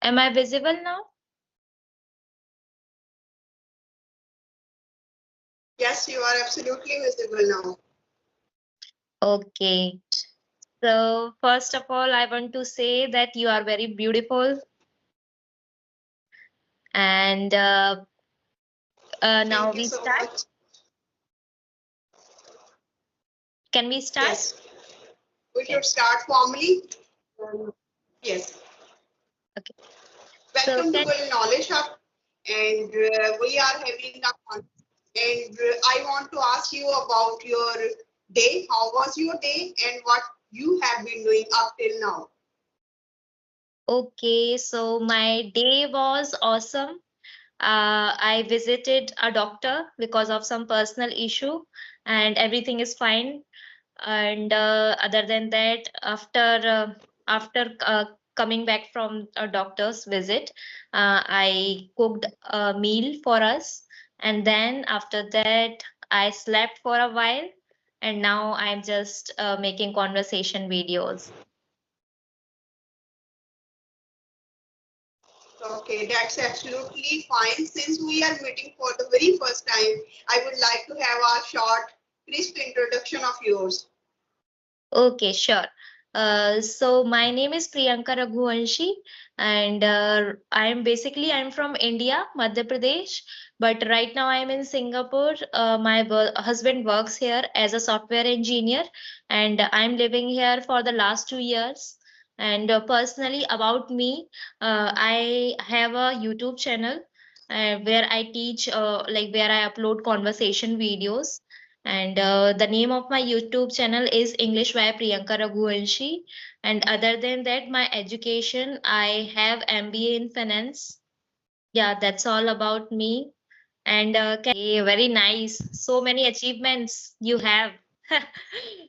Am I visible now? Yes, you are absolutely visible now. Okay. So first of all, I want to say that you are very beautiful. And now Thank you we so start. much. Can we start? Yes, we Okay. should start formally. Yes. Okay. So Welcome to can World Knowledge Hub, and we are having a and I want to ask you about your day. How was your day, and what you have been doing up till now? okay. So my day was awesome. I visited a doctor because of some personal issue, and everything is fine. And other than that, after coming back from a doctor's visit, I cooked a meal for us, and then after that, I slept for a while, and now I'm just making conversation videos. Okay, that's absolutely fine. Since we are meeting for the very first time, I would like to have a short, crisp introduction of yours. Okay, sure. So my name is Priyanka Raghuvanshi, and I'm from India, Madhya Pradesh, but right now I'm in Singapore. My husband works here as a software engineer, and I'm living here for the last 2 years. And personally, about me, I have a YouTube channel where I teach, where I upload conversation videos, and the name of my YouTube channel is English by Priyanka Raghuvanshi. And other than that, my education, I have MBA in finance. Yeah, that's all about me. And very nice. So many achievements you have.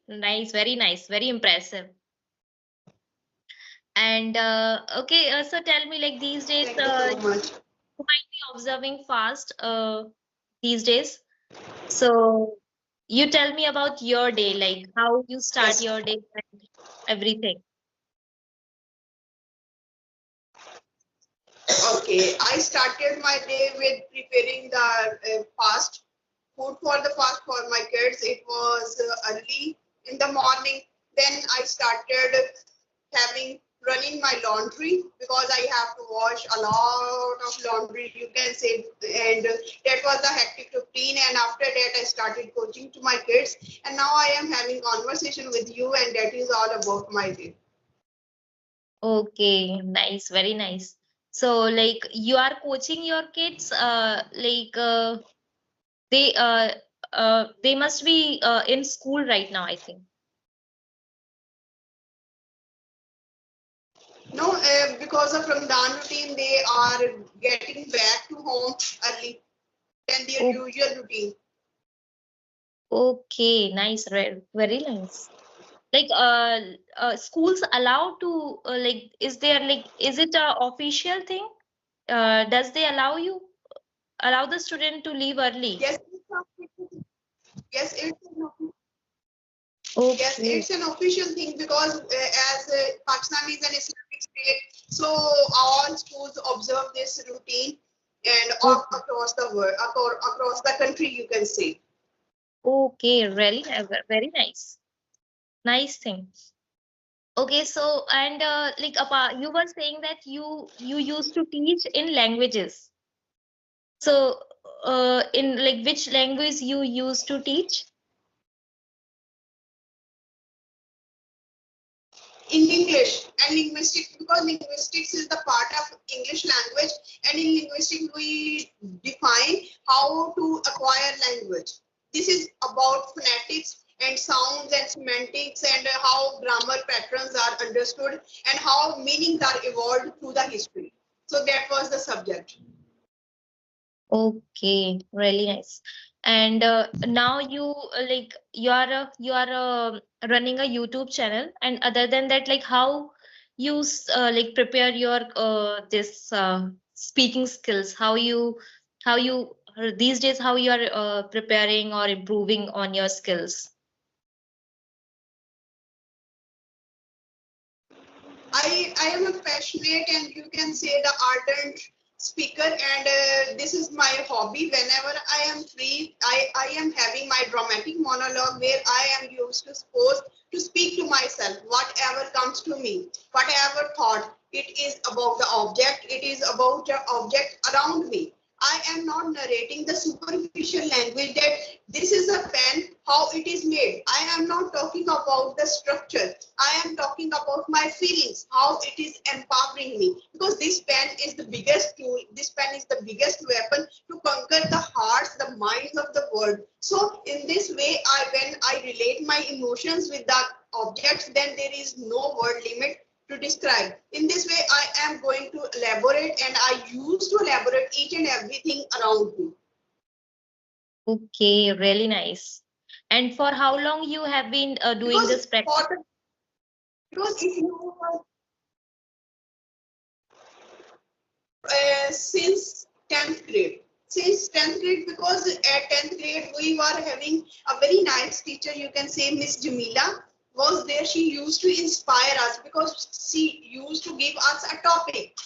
Nice, very impressive. And okay, so tell me, like these days, Thank you so much. you might be observing fast these days. So you tell me about your day, like how you start Yes. your day and everything. Okay, I started my day with preparing the fast food for the fast for my kids. It was early in the morning. Then I started having running my laundry because I have to wash a lot of laundry, you can say, and that was the hectic routine. And after that, I started coaching to my kids, and now I am having conversation with you, and that is all about my day. Okay, nice, very nice. So like you are coaching your kids, they they must be in school right now, I think. No, because of Ramadan routine, they are getting back to home early than their Oh, usual routine. okay, nice, very nice. Like schools allow to is there like is it a official thing? Does they allow the student to leave early? Yes, yes, yes, Okay. it's an official thing because as Pakistan is an Islamic state, so all schools observe this routine and all Okay. across the world, across the country, you can say. Okay. Really, very nice. Nice thing. Okay. So, and like, you were saying that you used to teach in languages. So, in like which language you used to teach? In English and linguistics, because linguistics is the part of English language, and in linguistics we define how to acquire language. This is about phonetics and sounds and semantics and how grammar patterns are understood and how meanings are evolved through the history. So that was the subject. Okay. Really nice. And now you are running a YouTube channel, and other than that, like how you prepare your this speaking skills, how you these days how you are preparing or improving on your skills. I am a passionate and you can say the ardent speaker, and this is my hobby. Whenever I am free, I am having my dramatic monologue where I am used to suppose to speak to myself, whatever comes to me, whatever thought. It is about the object, it is about the object around me. I am not narrating the superficial language that this is a pen, how it is made. I am not talking about the structure. I am talking about my feelings, how it is empowering me. Because this pen is the biggest tool, this pen is the biggest weapon to conquer the hearts, the minds of the world. So in this way, when I relate my emotions with the objects, then there is no word limit to describe. In this way, I am going to elaborate, and I use to elaborate each and everything around me. Okay, really nice. And for how long you have been doing Because this practice? for the, because if you since 10th grade. Since 10th grade, because at 10th grade we were having a very nice teacher, you can say Miss Jamila was there. She used to inspire us because she used to give us a topic,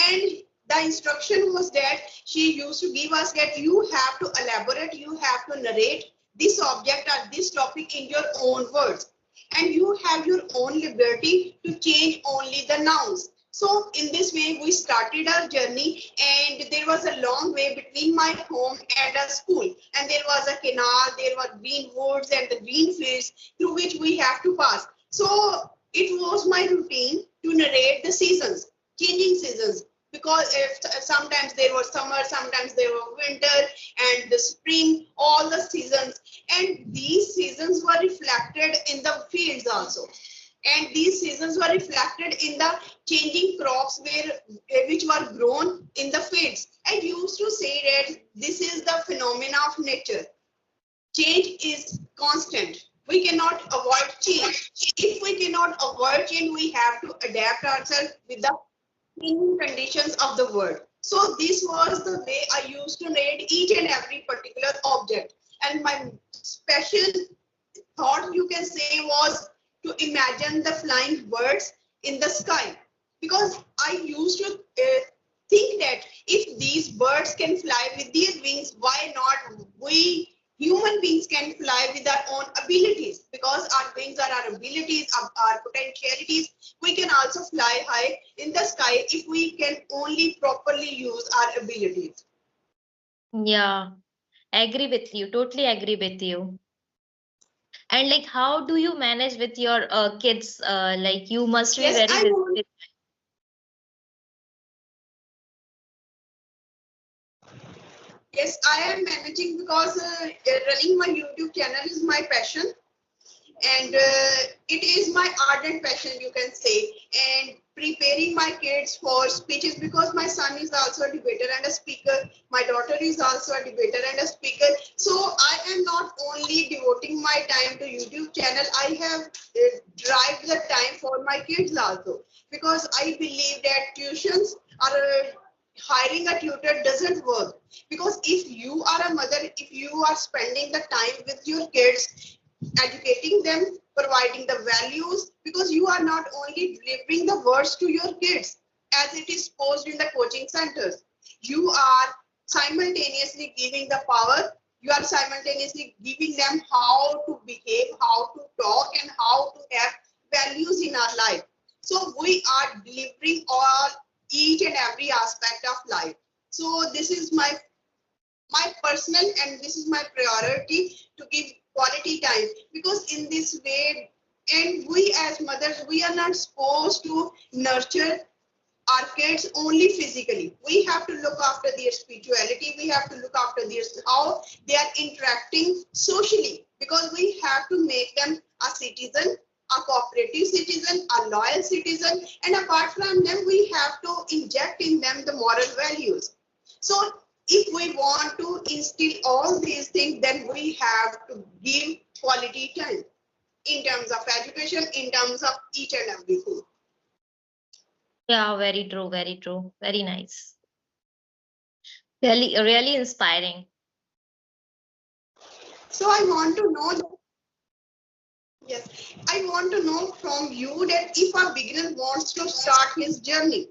and the instruction was that she used to give us that you have to elaborate, you have to narrate this object or this topic in your own words, and you have your own liberty to change only the nouns. So in this way, we started our journey, and there was a long way between my home and a school. And there was a canal, there were green woods and the green fields through which we have to pass. So it was my routine to narrate the seasons, changing seasons. Because if sometimes there was summer, sometimes there was winter and the spring, all the seasons. And these seasons were reflected in the fields also, and these seasons were reflected in the changing crops which were grown in the fields. I used to say that this is the phenomena of nature. Change is constant. We cannot avoid change. If we cannot avoid change, we have to adapt ourselves with the changing conditions of the world. So this was the way I used to narrate each and every particular object. And my special thought, you can say, was to imagine the flying birds in the sky, because I used to think that if these birds can fly with their wings, why not we human beings can fly with our own abilities, because our wings are our abilities, our potentialities. We can also fly high in the sky if we can only properly use our abilities. Yeah, agree with you. Totally agree with you. And like, how do you manage with your kids? Like, you must be Yes, very I busy. want. Yes, I am managing because running my YouTube channel is my passion, and it is my ardent passion, you can say. And preparing my kids for speeches, because my son is also a debater and a speaker, my daughter is also a debater and a speaker. So I am not only devoting my time to YouTube channel, I have derived the time for my kids also, because I believe that tuitions are hiring a tutor doesn't work. Because if you are a mother, if you are spending the time with your kids, educating them, providing the values, because you are not only delivering the words to your kids as it is posed in the coaching centers, you are simultaneously giving the power, you are simultaneously giving them how to behave, how to talk, and how to have values in our life. So we are delivering all each and every aspect of life. So this is my personal, and this is my priority, to give quality time, because in this way, and we as mothers, we are not supposed to nurture our kids only physically. We have to look after their spirituality, we have to look after their how they are interacting socially, because we have to make them a citizen, a cooperative citizen, a loyal citizen, and apart from them we have to inject in them the moral values. So if we want to instill all these things, then we have to give quality time in terms of education, in terms of each and everything. Yeah, very true, very true. Very nice. Really, really inspiring. So I want to know that Yes, I want to know from you that if a beginner wants to start his journey,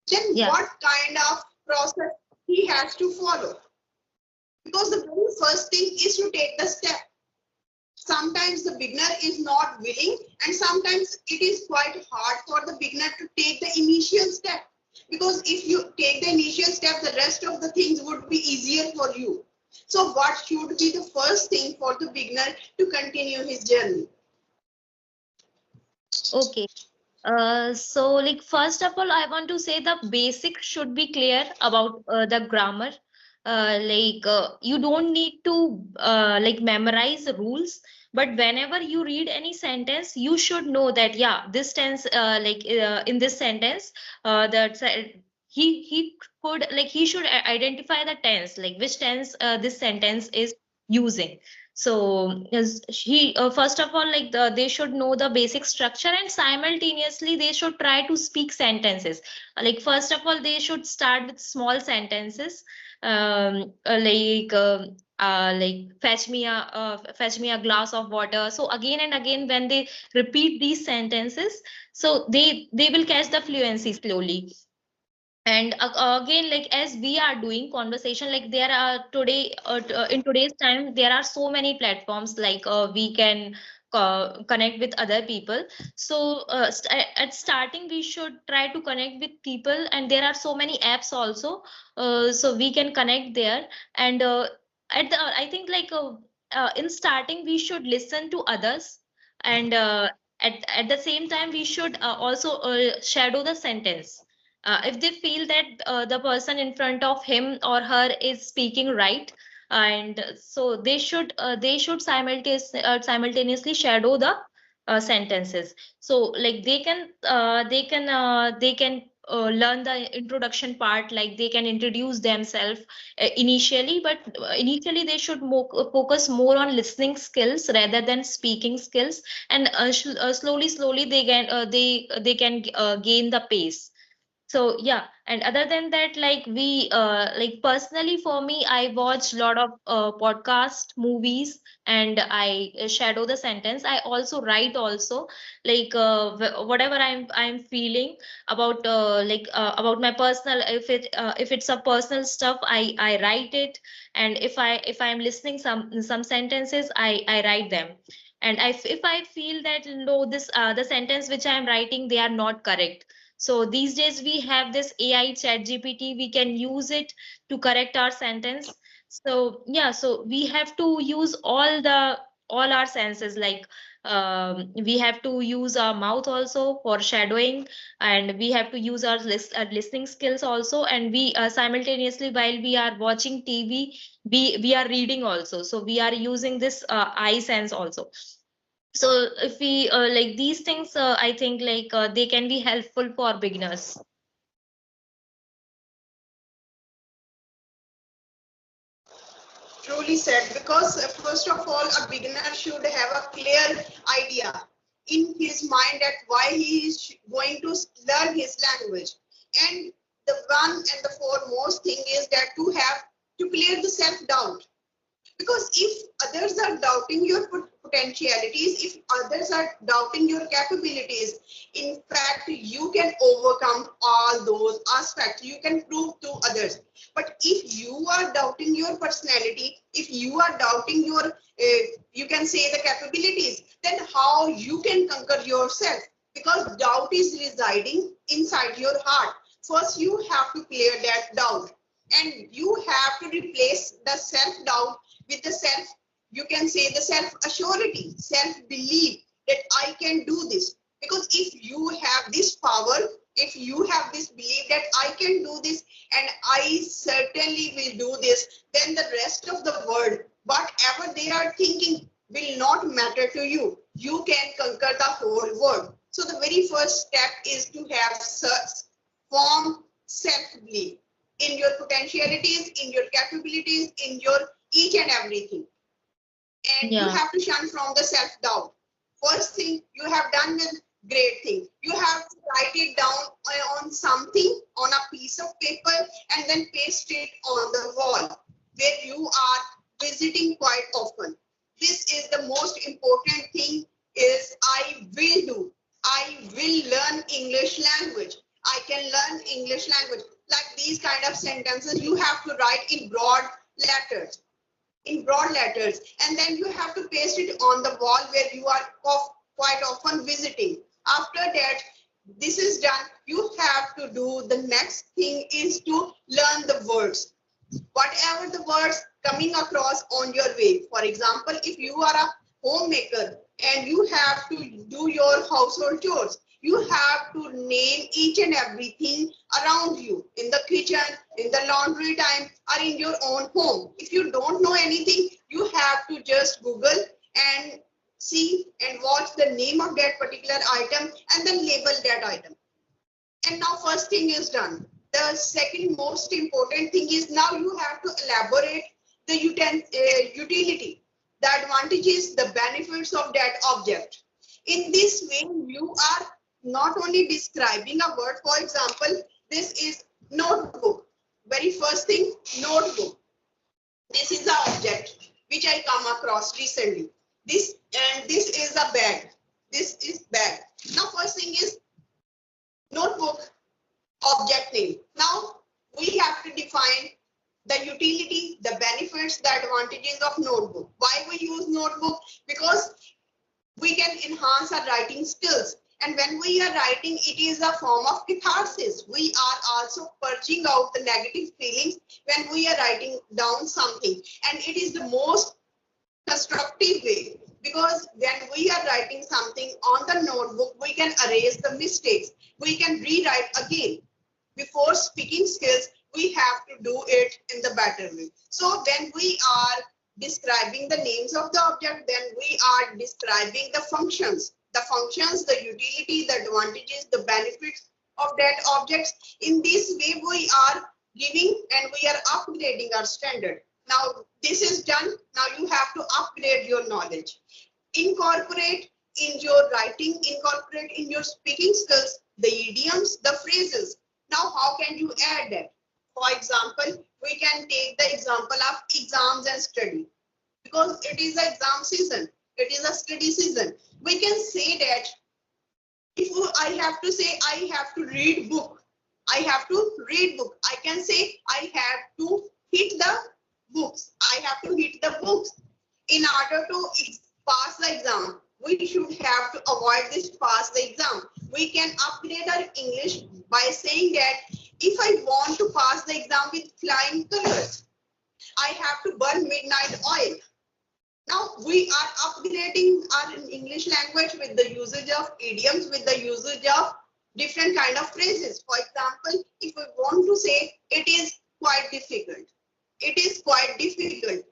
then Yeah. what kind of process he has to follow? Because the very first thing is to take the step. Sometimes the beginner is not willing, and sometimes it is quite hard for the beginner to take the initial step. Because if you take the initial step, the rest of the things would be easier for you. So, what should be the first thing for the beginner to continue his journey? Okay. So like first of all, I want to say the basic should be clear about the grammar. You don't need to like memorize the rules, but whenever you read any sentence, you should know that yeah, this tense in this sentence, that he could like he should identify the tense, like which tense this sentence is using. So first of all, they should know the basic structure, and simultaneously they should try to speak sentences. First of all, they should start with small sentences, fetch me a glass of water. So again and again, when they repeat these sentences, so they will catch the fluency slowly. And again, like as we are doing conversation, like there are today in today's time there are so many platforms, we can connect with other people. So at starting we should try to connect with people, and there are so many apps also, so we can connect there. And at the I think in starting we should listen to others, and at the same time we should also shadow the sentence. If they feel that the person in front of him or her is speaking right, and so they should simultaneously shadow the sentences. So like they can learn the introduction part, like they can introduce themselves initially, but initially they should focus more on listening skills rather than speaking skills. And slowly they can gain the pace. So yeah, and other than that, personally for me, I watch a lot of podcast movies, and I shadow the sentence. I also write also, whatever I'm feeling about about my personal, if it's a personal stuff, I write it. And if I'm listening some sentences, I write them. And if I feel that no, this the sentence which I'm writing, they are not correct, so these days we have this AI chat GPT, we can use it to correct our sentence. So yeah, so we have to use all our senses, we have to use our mouth also for shadowing, and we have to use our listening skills also, and we simultaneously while we are watching TV, we are reading also. So we are using this eye sense also. So if we these things, I think they can be helpful for beginners. Truly said, because first of all, a beginner should have a clear idea in his mind that why he is going to learn his language. And the one and the foremost thing is that to have to clear the self doubt. Because if others are doubting your potentialities, if others are doubting your capabilities, in fact, you can overcome all those aspects. You can prove to others. But if you are doubting your personality, if you are doubting your, you can say the capabilities, then how you can conquer yourself? Because doubt is residing inside your heart. First, you have to clear that doubt, and you have to replace the self doubt with the self, you can say the self assurity, self belief that I can do this. Because if you have this power, if you have this belief that I can do this and I certainly will do this, then the rest of the world, whatever they are thinking, will not matter to you. You can conquer the whole world. So the very first step is to have such form self belief in your potentialities, in your capabilities, in your each and everything. And you Yeah. have to shun from the self doubt. First thing you have done is great thing. You have to write it down on something, on a piece of paper, and then paste it on the wall where you are visiting quite often. this is the most important thing is I will do. I will learn English language. I can learn English language. Like these kind of sentences you have to write in broad letters. In broad letters, and then you have to paste it on the wall where you are quite often visiting. After that, this is done, you have to do the next thing is to learn the words, whatever the words coming across on your way. For example, if you are a homemaker and you have to do your household chores, you have to name each and everything around you in the kitchen, in the laundry time, or in your own home. If you don't know anything, you have to just Google and see and watch the name of that particular item and then label that item. And now first thing is done. The second most important thing is now you have to elaborate the utility, the advantages, the benefits of that object. In this way, you are not only describing a word. For example, this is notebook. Very first thing, notebook. This is the object which I come across recently. This is a bag. This is bag. Now first thing is notebook, object name. Now we have to define the utility, the benefits, the advantages of notebook. Why we use notebook? Because we can enhance our writing skills. And when we are writing, it is a form of catharsis. We are also purging out the negative feelings when we are writing down something. And it is the most constructive way, because when we are writing something on the notebook, we can erase the mistakes. We can rewrite again. Before speaking skills, we have to do it in the better way. So when we are describing the names of the object, then we are describing the functions, the utility, the advantages, the benefits of that object. In this way, we are giving and we are upgrading our standard. Now this is done. Now you have to upgrade your knowledge. Incorporate in your writing, incorporate in your speaking skills, the idioms, the phrases. Now how can you add that? For example, we can take the example of exams and study. Because it is an exam season, it is a study season. We can say that if I have to say I have to read book, I have to read book. I can say I have to hit the books. I have to hit the books. In order to pass the exam, we should have to avoid this pass the exam. We can upgrade our English by saying that if I want to pass the exam with flying colors, I have to burn midnight oil. Now we are upgrading our English language with the usage of idioms, with the usage of different kind of phrases. For example, if we want to say it is quite difficult, it is quite difficult.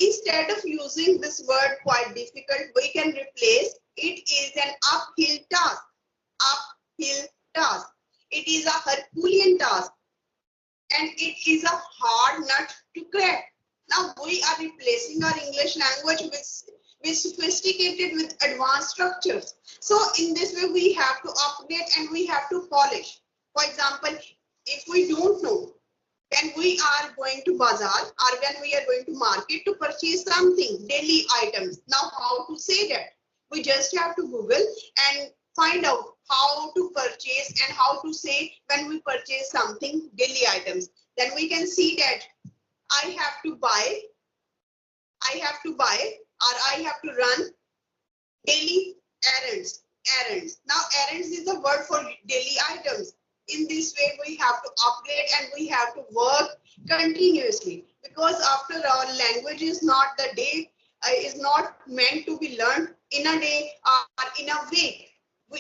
Instead of using this word quite difficult, we can replace it is an uphill task. Uphill task. It is a Herculean task. And it is a hard nut to crack. Now we are replacing our English language with sophisticated, with advanced structures. So in this way, we have to upgrade and we have to polish. For example, if we don't know, when we are going to bazaar or when we are going to market to purchase something, daily items. Now how to say that? We just have to Google and find out how to purchase and how to say when we purchase something, daily items. Then we can see that I have to buy, or I have to run daily errands. Now errands is a word for daily items. In this way, we have to upgrade and we have to work continuously, because after all, language is not the day, is not meant to be learned in a day or in a week.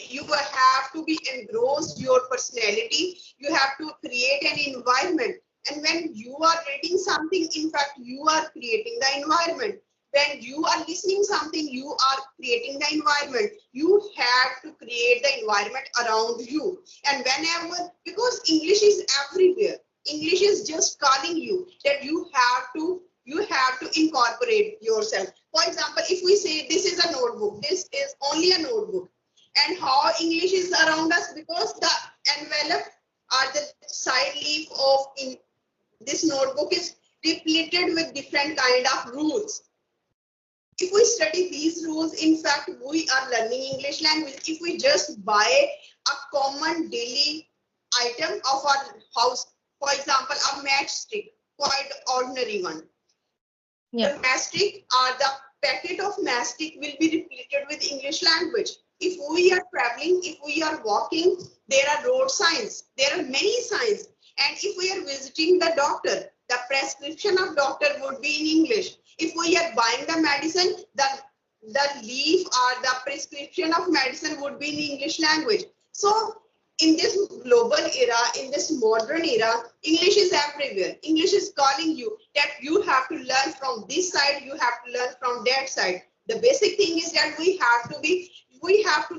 You have to be engrossed your personality. You have to create an environment. And when you are reading something, in fact, you are creating the environment. When you are listening something, you are creating the environment. You have to create the environment around you. And whenever, because English is everywhere, English is just calling you that you have to incorporate yourself. For example, if we say this is a notebook, this is only a notebook. And how English is around us, because the envelope or the side leaf of this notebook is depleted with different kind of rules. If we study these rules, in fact, we are learning English language. If we just buy a common daily item of our house, for example, a matchstick, quite ordinary one. The Yeah. mastic or the packet of mastic will be repeated with English language. If we are traveling, if we are walking, there are road signs. There are many signs. And if we are visiting the doctor, the prescription of doctor would be in English. If we are buying the medicine, the leaf or the prescription of medicine would be in English language. So in this global era, in this modern era, English is everywhere. English is calling you that you have to learn from this side, you have to learn from that side. The basic thing is that we have to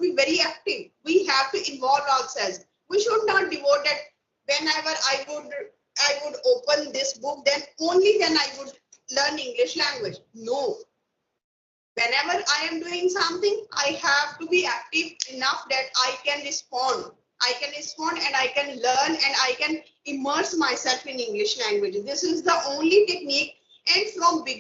be very active. We have to involve ourselves. We should not devote that whenever I would open this book, then only then I would learn English language. No, whenever I am doing something, I have to be active enough that I can respond. I can respond and I can learn and I can immerse myself in English language. This is the only technique. And from beginning